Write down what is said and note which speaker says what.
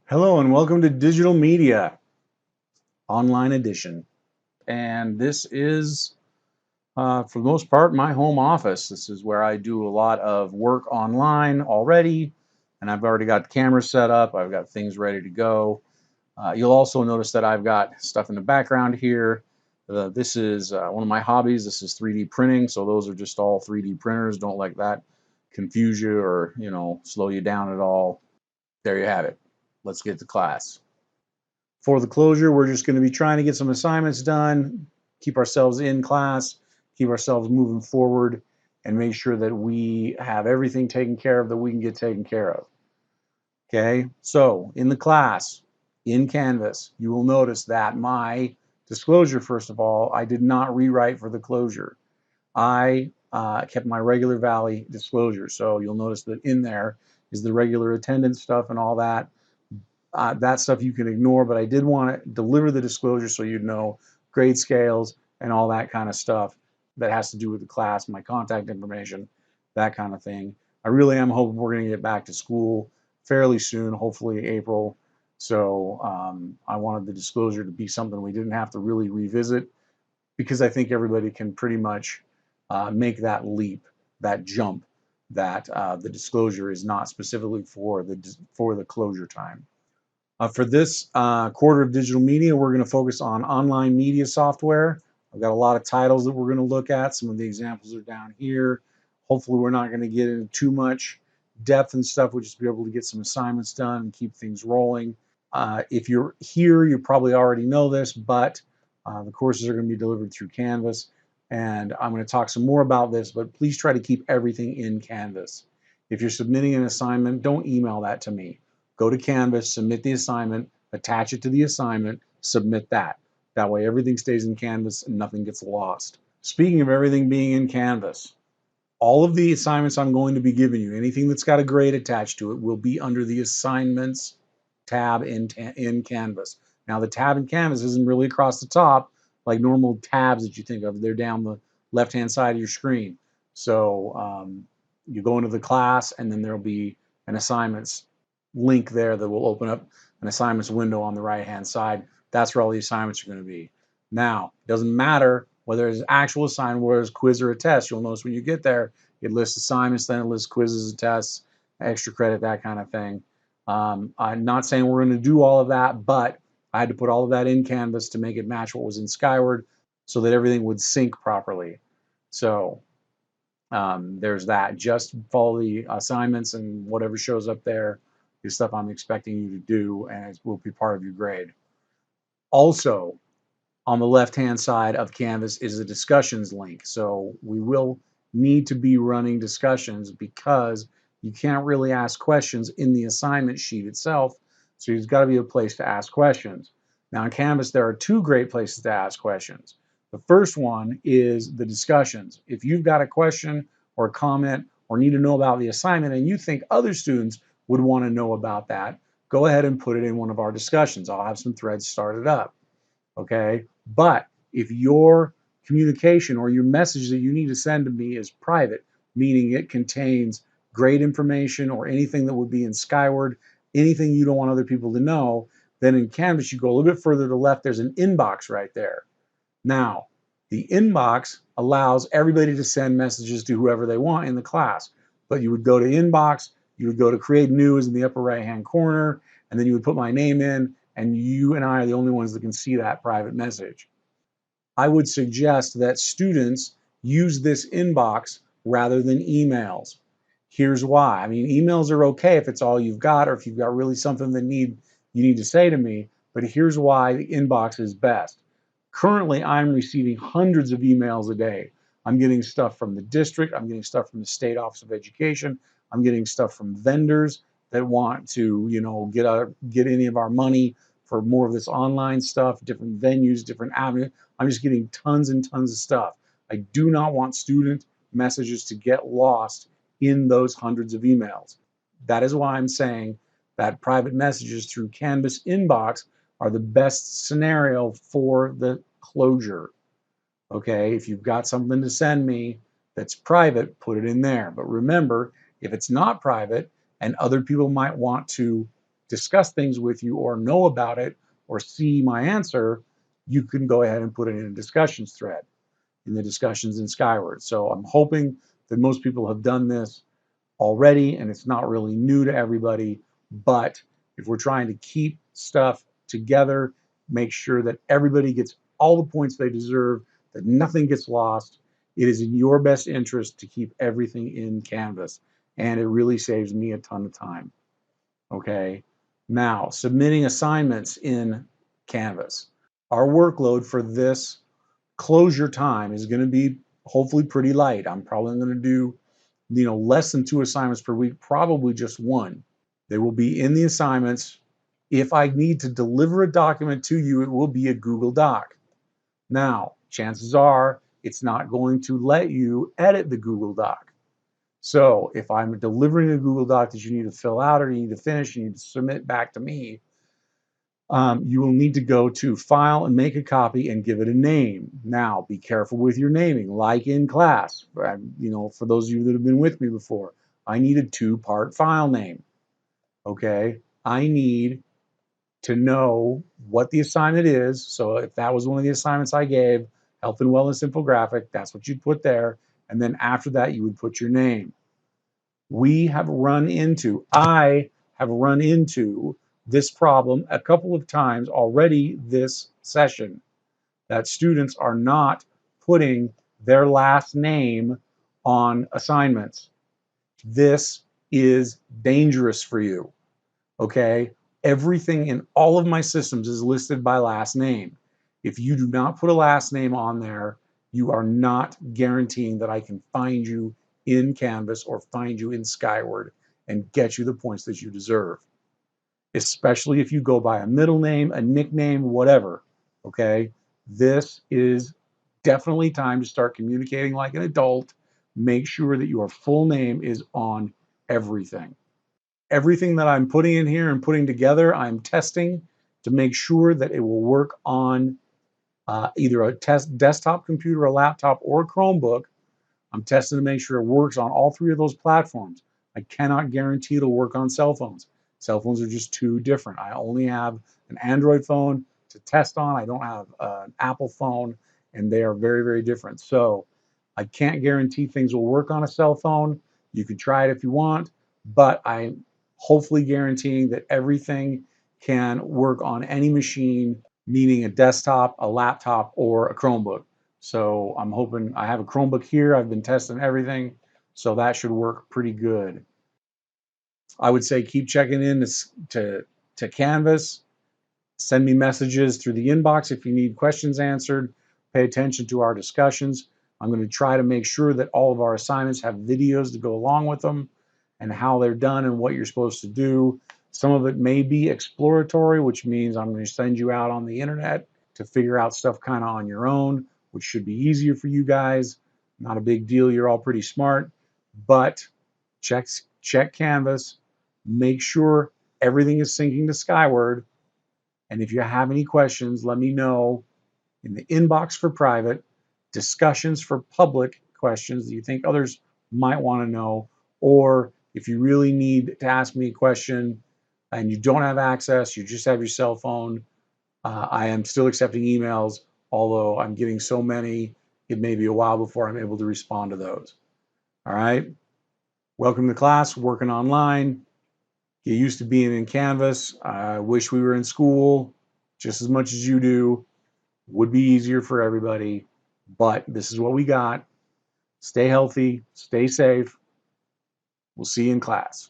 Speaker 1: Hello and welcome to Digital Media Online Edition. And this is, for the most part, my home office. This is where I do a lot of work online already, and I've already got the camera set up. I've got things ready to go. You'll also notice that I've got stuff in the background here. This is one of my hobbies. This is 3D printing, so those are just all 3D printers. Don't let that confuse you or slow you down at all. There you have it. Let's get to class. For the closure, we're just going to be trying to get some assignments done, keep ourselves in class, keep ourselves moving forward, and make sure that we have everything taken care of that we can get taken care of. Okay, so in the class, in Canvas, you will notice that my disclosure, first of all, I did not rewrite for the closure. I kept my regular Valley disclosure. So you'll notice that in there is the regular attendance stuff and all that. That stuff you can ignore, but I did want to deliver the disclosure so you'd know grade scales and all that kind of stuff that has to do with the class, my contact information, that kind of thing. I really am hoping we're going to get back to school fairly soon, hopefully April. So I wanted the disclosure to be something we didn't have to really revisit because I think everybody can pretty much make that leap, that jump, that the disclosure is not specifically for the closure time. For this quarter of digital media, we're going to focus on online media software. I've got a lot of titles that we're going to look at. Some of the examples are down here. Hopefully, we're not going to get into too much depth and stuff. We'll just be able to get some assignments done and keep things rolling. If you're here, you probably already know this, but the courses are going to be delivered through Canvas. And I'm going to talk some more about this, but please try to keep everything in Canvas. If you're submitting an assignment, don't email that to me. Go to Canvas, submit the assignment, attach it to the assignment, submit that. That way everything stays in Canvas and nothing gets lost. Speaking of everything being in Canvas, all of the assignments I'm going to be giving you, anything that's got a grade attached to it, will be under the assignments tab in Canvas. Now, the tab in Canvas isn't really across the top like normal tabs that you think of. They're down the left-hand side of your screen. So you go into the class, and then there'll be an assignments link there that will open up an assignments window on the right-hand side. That's where all the assignments are going to be. Now, it doesn't matter whether it's actual assignment, whether it's quiz or a test. You'll notice when you get there, it lists assignments, then it lists quizzes and tests, extra credit, that kind of thing. I'm not saying we're going to do all of that, but I had to put all of that in Canvas to make it match what was in Skyward so that everything would sync properly. So there's that. Just follow the assignments, and whatever shows up there is stuff I'm expecting you to do, and it will be part of your grade. Also, on the left-hand side of Canvas is a discussions link. So we will need to be running discussions because you can't really ask questions in the assignment sheet itself. So there's got to be a place to ask questions. Now in Canvas, there are two great places to ask questions. The first one is the discussions. If you've got a question or a comment or need to know about the assignment and you think other students would want to know about that, go ahead and put it in one of our discussions. I'll have some threads started up. Okay. But if your communication or your message that you need to send to me is private, meaning it contains grade information or anything that would be in Skyward, anything you don't want other people to know, then in Canvas, you go a little bit further to the left, there's an inbox right there. Now, the inbox allows everybody to send messages to whoever they want in the class. But you would go to inbox, you would go to create new is in the upper right hand corner, and then you would put my name in, and you and I are the only ones that can see that private message. I would suggest that students use this inbox rather than emails. Here's why. I mean, emails are okay if it's all you've got or if you've got really something that you need to say to me, but here's why the inbox is best. Currently, I'm receiving hundreds of emails a day. I'm getting stuff from the district, I'm getting stuff from the State Office of Education, I'm getting stuff from vendors that want to, get any of our money for more of this online stuff, different venues, different avenues. I'm just getting tons and tons of stuff. I do not want student messages to get lost in those hundreds of emails. That is why I'm saying that private messages through Canvas inbox are the best scenario for the closure. Okay, if you've got something to send me that's private, put it in there. But remember, if it's not private and other people might want to discuss things with you or know about it or see my answer, you can go ahead and put it in a discussions thread in the discussions in Skyward. So I'm hoping that most people have done this already and it's not really new to everybody. But if we're trying to keep stuff together, make sure that everybody gets all the points they deserve, that nothing gets lost, it is in your best interest to keep everything in Canvas. And it really saves me a ton of time. Okay. Now, submitting assignments in Canvas. Our workload for this closure time is going to be hopefully pretty light. I'm probably going to do, less than 2 assignments per week, probably just one. They will be in the assignments. If I need to deliver a document to you, it will be a Google Doc. Now, chances are it's not going to let you edit the Google Doc. So if I'm delivering a Google Doc that you need to fill out or you need to finish, you need to submit back to me, you will need to go to File and make a copy and give it a name. Now, be careful with your naming, like in class. For those of you that have been with me before, I need a 2-part file name. Okay, I need to know what the assignment is. So if that was one of the assignments I gave, health and wellness infographic, that's what you'd put there. And then after that, you would put your name. I have run into this problem a couple of times already this session, that students are not putting their last name on assignments. This is dangerous for you. Okay? Everything in all of my systems is listed by last name. If you do not put a last name on there, you are not guaranteeing that I can find you in Canvas or find you in Skyward and get you the points that you deserve. Especially if you go by a middle name, a nickname, whatever. Okay? This is definitely time to start communicating like an adult. Make sure that your full name is on everything. Everything that I'm putting in here and putting together, I'm testing to make sure that it will work on either a desktop computer, a laptop, or a Chromebook. I'm testing to make sure it works on all 3 of those platforms. I cannot guarantee it'll work on cell phones. Cell phones are just too different. I only have an Android phone to test on. I don't have an Apple phone, and they are very, very different. So I can't guarantee things will work on a cell phone. You can try it if you want, but I'm hopefully guaranteeing that everything can work on any machine, meaning a desktop, a laptop, or a Chromebook. So I'm hoping I have a Chromebook here. I've been testing everything, so that should work pretty good. I would say keep checking in to Canvas. Send me messages through the inbox if you need questions answered. Pay attention to our discussions. I'm going to try to make sure that all of our assignments have videos to go along with them and how they're done and what you're supposed to do. Some of it may be exploratory, which means I'm going to send you out on the internet to figure out stuff kind of on your own, which should be easier for you guys. Not a big deal. You're all pretty smart, but check Canvas. Make sure everything is syncing to Skyward. And if you have any questions, let me know in the inbox for private, discussions for public questions that you think others might want to know, or if you really need to ask me a question and you don't have access, you just have your cell phone, I am still accepting emails, although I'm getting so many, it may be a while before I'm able to respond to those. All right. Welcome to class, working online. Get used to being in Canvas. I wish we were in school just as much as you do. Would be easier for everybody, but this is what we got. Stay healthy, stay safe. We'll see you in class.